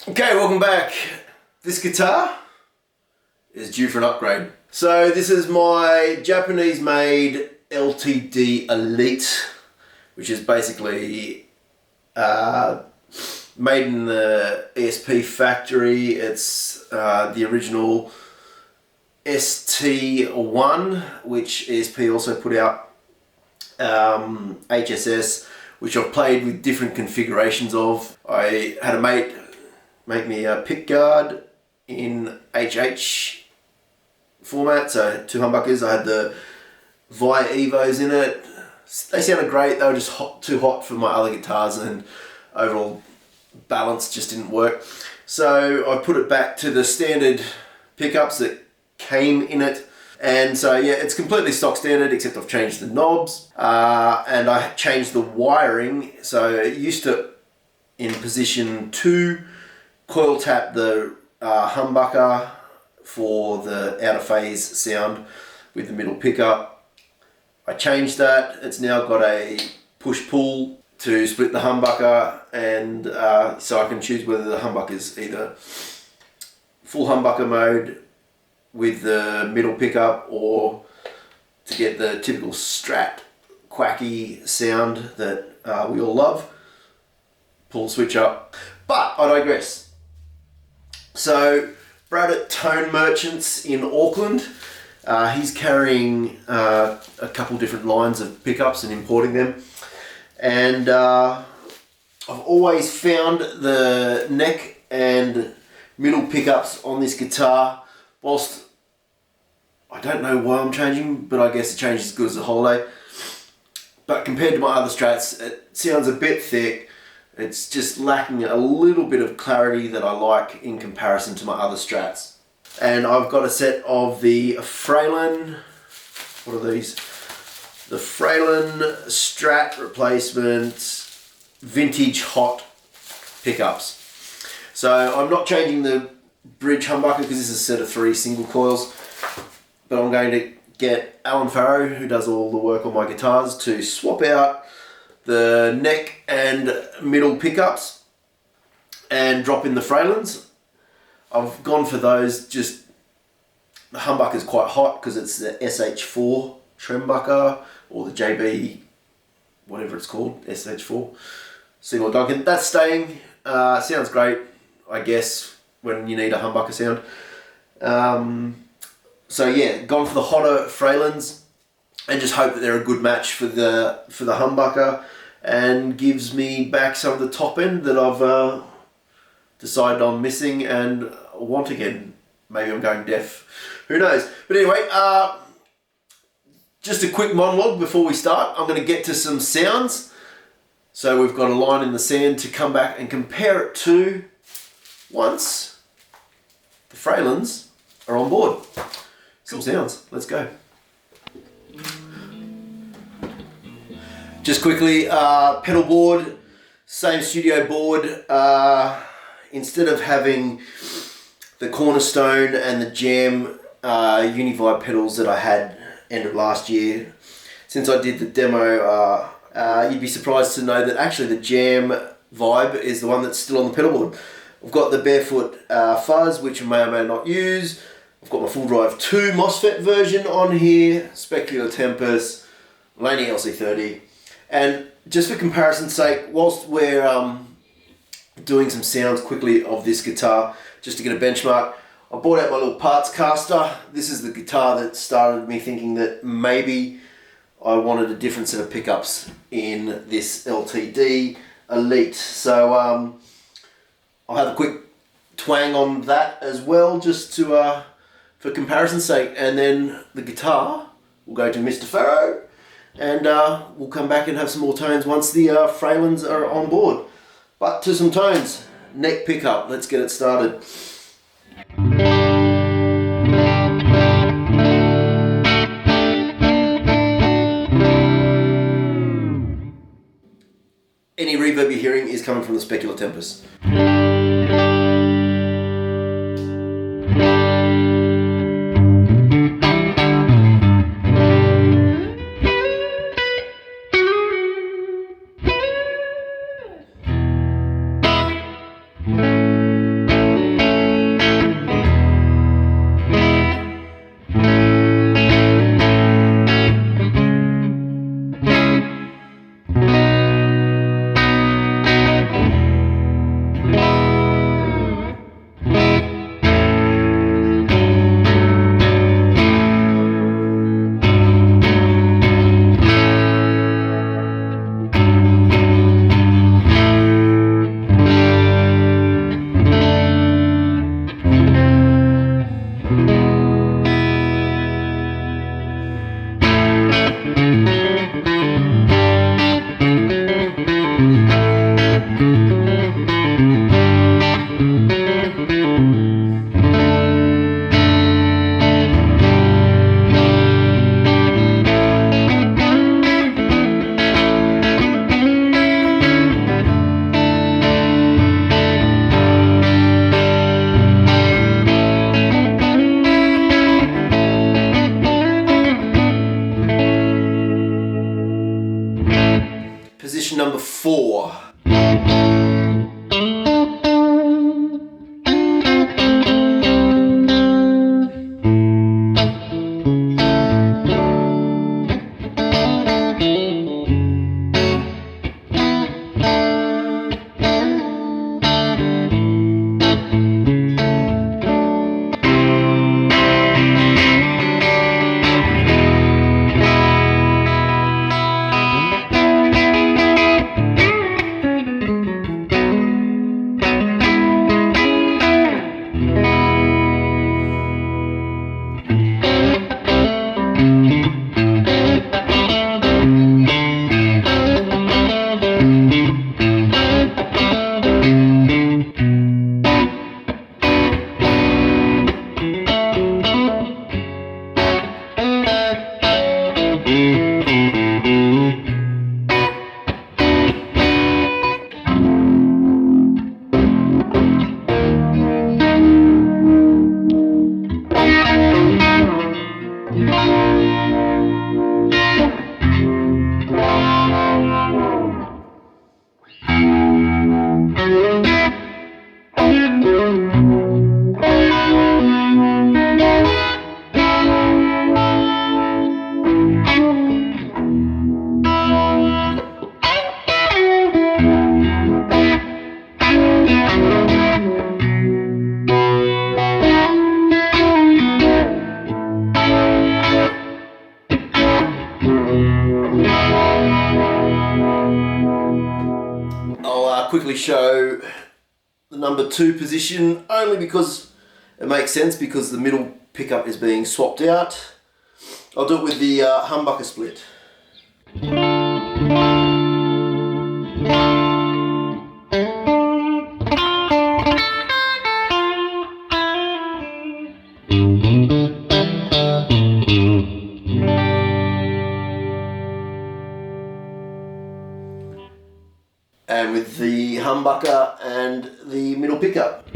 Okay, welcome back. This guitar is due for an upgrade. So this is my Japanese made LTD Elite, which is basically made in the ESP factory. It's the original ST1, which ESP also put out, HSS, which I've played with different configurations of. I had a mate make me a pick guard in HH format, so 2 humbuckers. I had the Vi Evos in it. They sounded great, they were just too hot for my other guitars, and overall balance just didn't work. So I put it back to the standard pickups that came in it. And so yeah, it's completely stock standard, except I've changed the knobs and I changed the wiring. So it used to, in position 2, coil tap the humbucker for the out of phase sound with the middle pickup. I changed that. It's now got a push-pull to split the humbucker, and so I can choose whether the humbucker is either full humbucker mode with the middle pickup, or to get the typical Strat quacky sound that we all love, pull switch up. But I digress. So Brad at Tone Merchants in Auckland, he's carrying a couple different lines of pickups and importing them, and I've always found the neck and middle pickups on this guitar, whilst I don't know why I'm changing, but I guess it changes as good as a holiday. But compared to my other Strats, it sounds a bit thick. It's just lacking a little bit of clarity that I like in comparison to my other Strats. And I've got a set of the Fralin, what are these? The Fralin Strat replacement vintage hot pickups. So I'm not changing the bridge humbucker because this is a set of 3 single coils, but I'm going to get Alan Farrow, who does all the work on my guitars, to swap out the neck and middle pickups and drop in the Fralins. I've gone for those, just the humbucker's quite hot because it's the SH4 Trembucker, or the JB, whatever it's called, SH4, Seymour Duncan. That's staying, sounds great, I guess, when you need a humbucker sound. So yeah, gone for the hotter Fralins, and just hope that they're a good match for the humbucker, and gives me back some of the top end that I've decided I'm missing and want again. Maybe I'm going deaf, who knows. But anyway, just a quick monologue before we start. I'm going to get to some sounds. So we've got a line in the sand to come back and compare it to once the Fralins are on board. Some sounds, let's go. Just quickly, Pedalboard, same studio board. Instead of having the Cornerstone and the Jam Univibe pedals that I had end of last year, since I did the demo, you'd be surprised to know that actually the Jam Vibe is the one that's still on the pedalboard. I've got the Barefoot Fuzz, which I may or may not use. I've got my Full Drive 2 MOSFET version on here, Specular Tempest, Laney LC30. And just for comparison's sake, whilst we're doing some sounds quickly of this guitar, just to get a benchmark, I bought out my little Partscaster. This is the guitar that started me thinking that maybe I wanted a different set of pickups in this LTD Elite. So I'll have a quick twang on that as well, just to for comparison's sake, and then the guitar will go to Mr. Farrow, and we'll come back and have some more tones once the Fralins are on board. But to some tones. Neck pickup, let's get it started. Any reverb you're hearing is coming from the Specular Tempest. position number 4. Quickly show the number 2 position, only because it makes sense, because the middle pickup is being swapped out. I'll do it with the humbucker split. And with the humbucker and the middle pickup.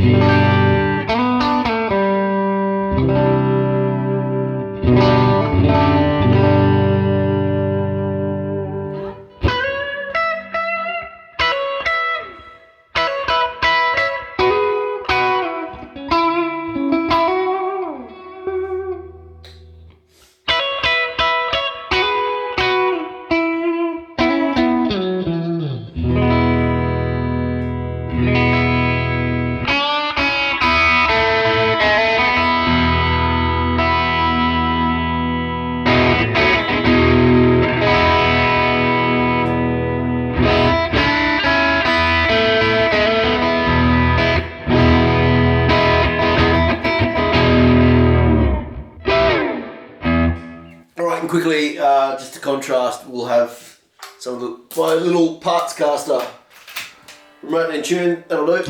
Quickly, just to contrast, we'll have some of my little Partscaster remote in tune. That'll do.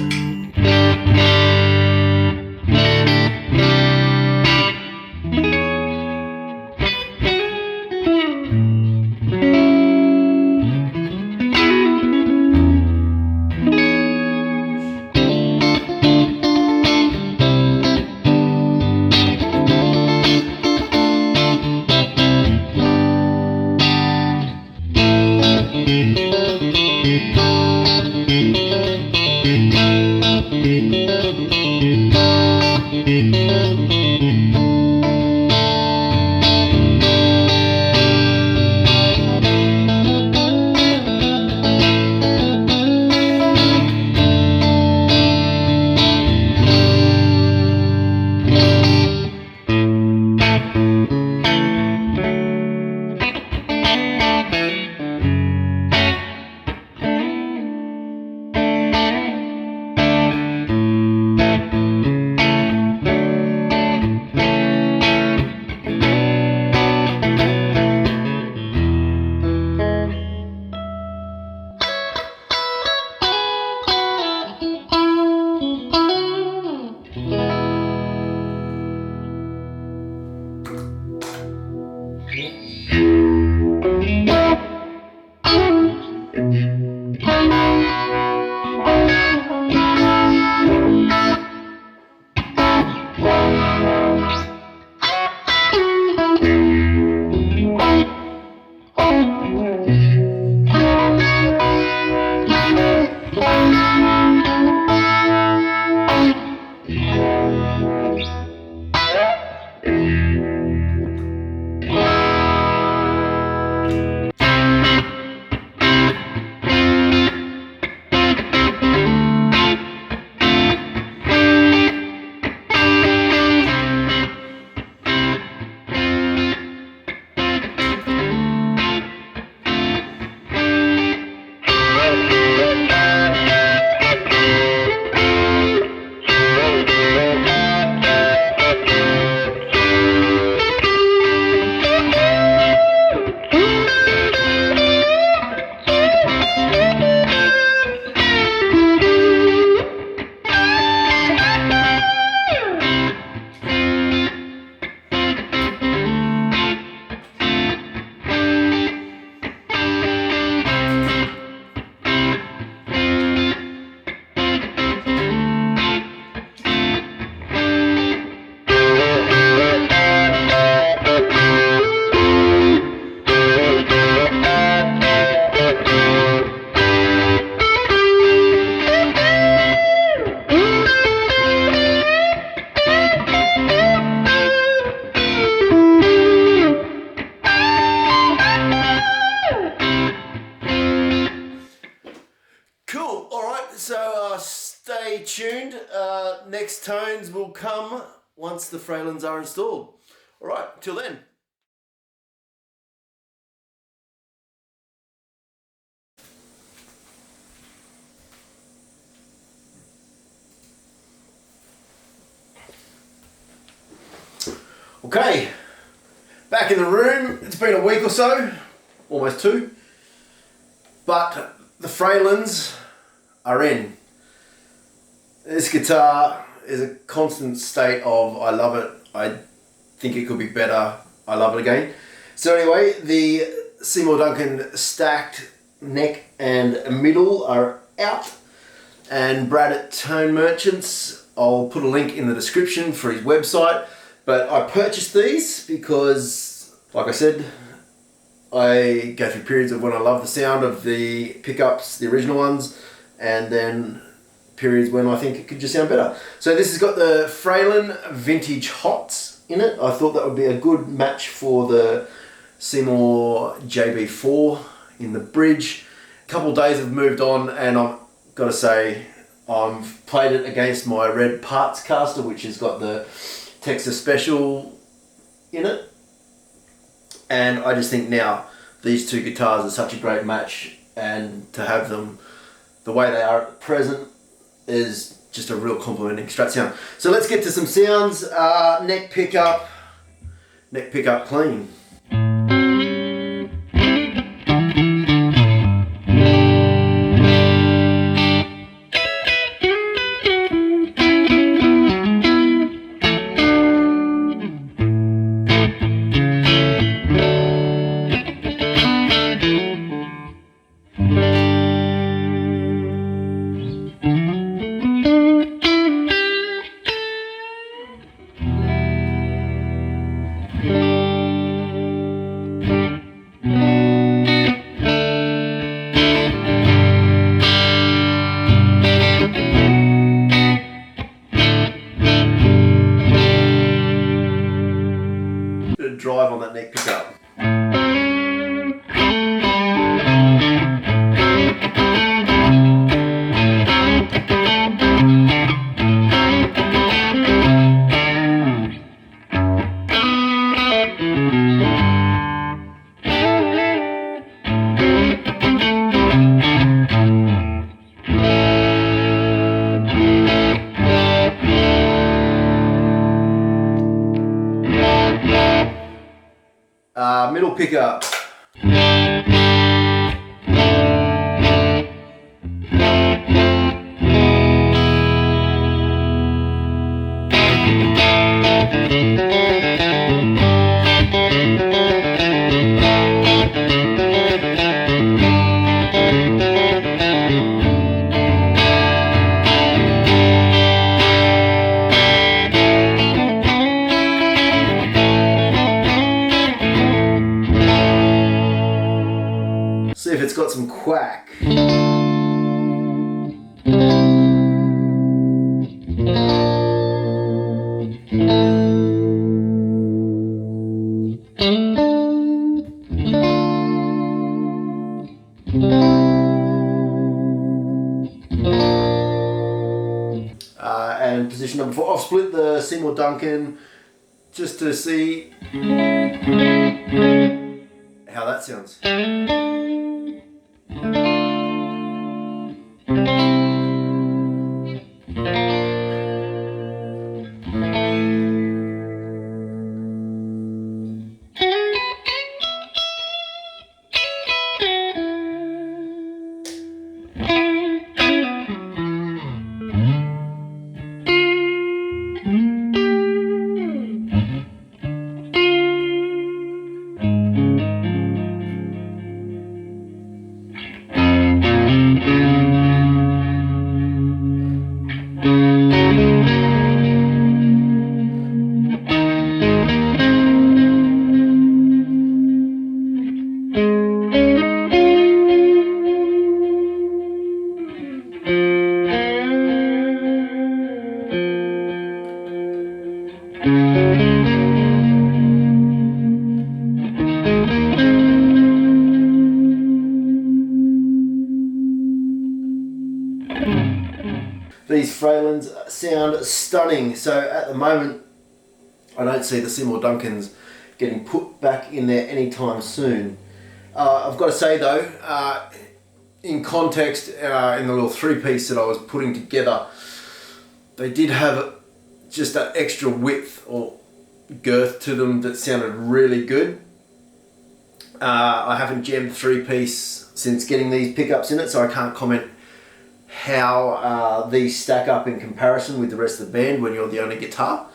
So stay tuned. Next tones will come once the Fralins are installed. All right, till then. Okay, back in the room. It's been a week or so, almost 2, but the Fralins are in. This guitar is a constant state of I love it, I think it could be better, I love it again. So anyway, the Seymour Duncan stacked neck and middle are out, and Brad at Tone Merchants, I'll put a link in the description for his website. But I purchased these because, like I said, I go through periods of when I love the sound of the pickups, the original ones, and then periods when I think it could just sound better. So this has got the Fralin Vintage Hots in it. I thought that would be a good match for the Seymour JB-4 in the bridge. A couple of days have moved on, and I've got to say I've played it against my red Partscaster, which has got the Texas Special in it, and I just think now these two guitars are such a great match, and to have them the way they are at present is just a real complimenting Strat sound. So let's get to some sounds. Neck pickup clean. Drive on that neck pickup. Middle pickup. See if it's got some quack. And position number 4, I've split the Seymour Duncan just to see how that sounds. These Fralins sound stunning. So at the moment, I don't see the Seymour Duncans getting put back in there anytime soon. I've got to say though, in context, in the little 3-piece that I was putting together, they did have just that extra width or girth to them that sounded really good. I haven't jammed 3-piece since getting these pickups in it, so I can't comment how these stack up in comparison with the rest of the band when you're the only guitar.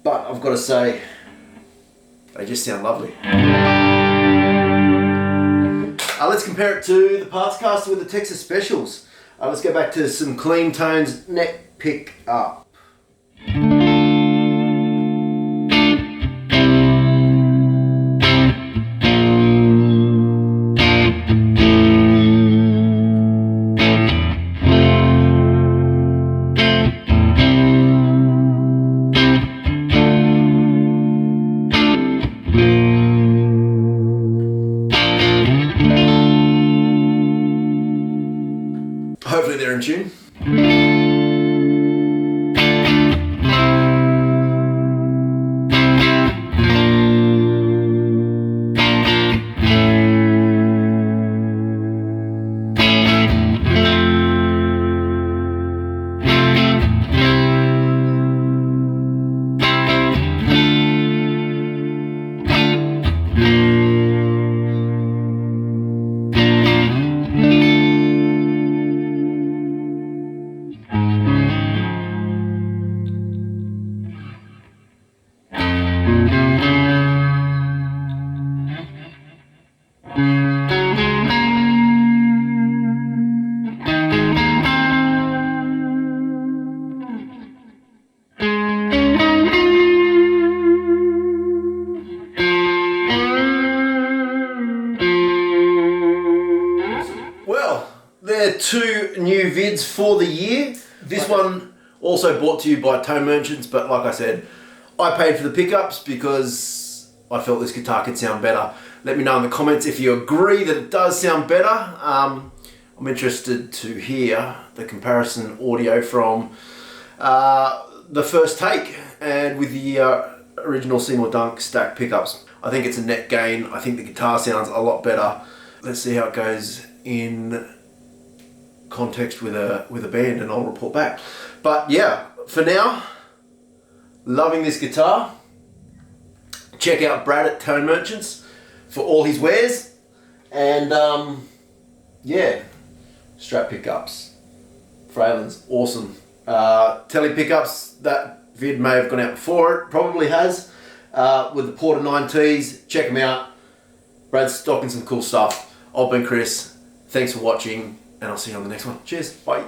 But I've got to say, they just sound lovely. Let's compare it to the Partscaster with the Texas Specials. Let's go back to some clean tones, neck pick up. Hopefully they're in tune. They're 2 new vids for the year. This one also brought to you by Tone Merchants, but like I said, I paid for the pickups because I felt this guitar could sound better. Let me know in the comments if you agree that it does sound better. I'm interested to hear the comparison audio from the first take and with the original Seymour Dunk stack pickups. I think it's a net gain. I think the guitar sounds a lot better. Let's see how it goes in context with a band and I'll report back. But yeah, for now, loving this guitar. Check out Brad at Tone Merchants for all his wares. And yeah, Strat pickups, Fralins, awesome. Tele pickups, that vid may have gone out before it, probably has, with the Porter 9Ts. Check them out. Brad's stocking some cool stuff. I've been Chris. Thanks for watching, and I'll see you on the next one. Cheers. Bye.